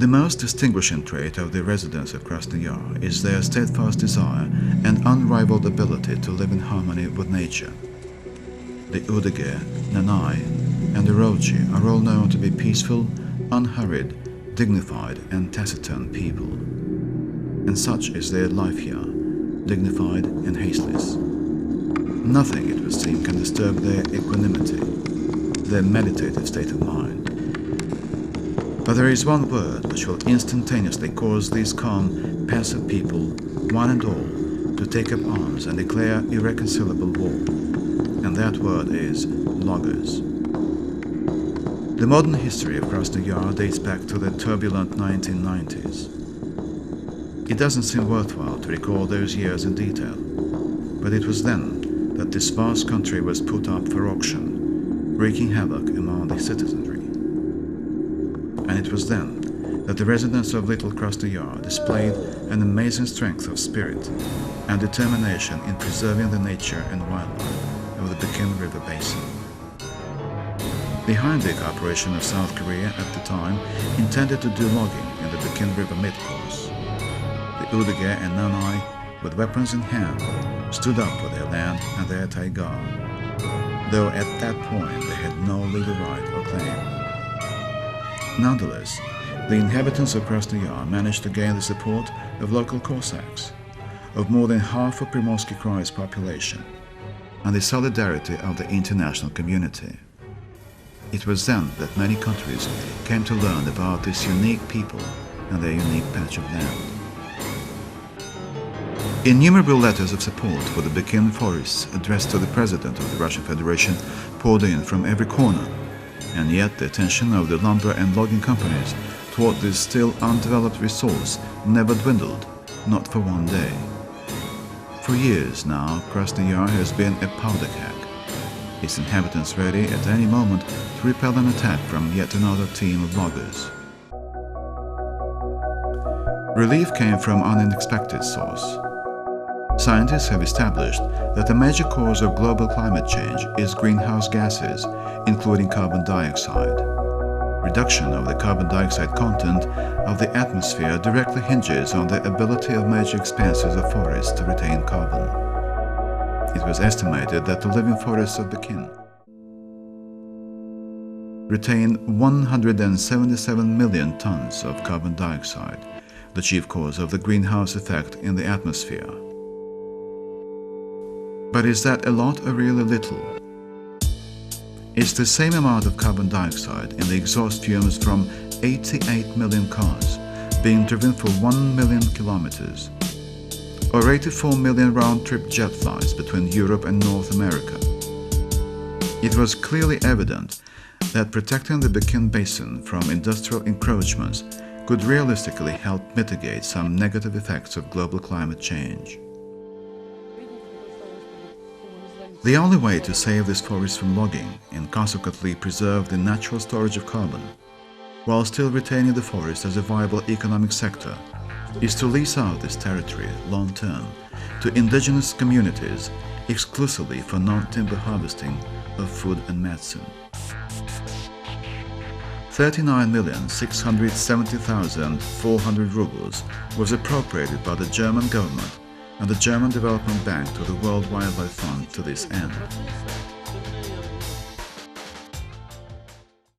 The most distinguishing trait of the residents of Krasny Yar is their steadfast desire and unrivaled ability to live in harmony with nature. The Udege, Nanai, and the Roji are all known to be peaceful, unhurried, dignified and taciturn people. And such is their life here, dignified and hasteless. Nothing, it would seem, can disturb their equanimity, their meditative state of mind. But there is one word which will instantaneously cause these calm, passive people, one and all, to take up arms and declare irreconcilable war, and that word is loggers. The modern history of Krasny Yar dates back to the turbulent 1990s. It doesn't seem worthwhile to recall those years in detail, but it was then that this vast country was put up for auction, wreaking havoc among the citizenry. And it was then that the residents of Little Krasny Yar displayed an amazing strength of spirit and determination in preserving the nature and wildlife of the Bikin River basin. The Heimlich operation of South Korea at the time intended to do logging in the Bikin River mid-course. The Udege and Nanai, with weapons in hand, stood up for their land and their taiga, though at that point they had no legal right or claim. Nonetheless, the inhabitants of Krasny Yar managed to gain the support of local Cossacks, of more than half of Primorsky Krai's population, and the solidarity of the international community. It was then that many countries came to learn about this unique people and their unique patch of land. Innumerable letters of support for the Bikin forests addressed to the President of the Russian Federation poured in from every corner, and yet the attention of the lumber and logging companies toward this still undeveloped resource never dwindled, not for one day. For years now, Krasny Yar has been a powder keg, its inhabitants ready at any moment to repel an attack from yet another team of loggers. Relief came from an unexpected source. Scientists have established that a major cause of global climate change is greenhouse gases, including carbon dioxide. Reduction of the carbon dioxide content of the atmosphere directly hinges on the ability of major expanses of forests to retain carbon. It was estimated that the living forests of Bikin retain 177 million tons of carbon dioxide, the chief cause of the greenhouse effect in the atmosphere. But is that a lot or really little? It's the same amount of carbon dioxide in the exhaust fumes from 88 million cars being driven for 1 million kilometers, or 84 million round-trip jet flights between Europe and North America. It was clearly evident that protecting the Bikin Basin from industrial encroachments could realistically help mitigate some negative effects of global climate change. The only way to save this forest from logging and consequently preserve the natural storage of carbon, while still retaining the forest as a viable economic sector, is to lease out this territory long-term to indigenous communities exclusively for non-timber harvesting of food and medicine. 39,670,400 rubles was appropriated by the German government and the German Development Bank to the World Wildlife Fund to this end.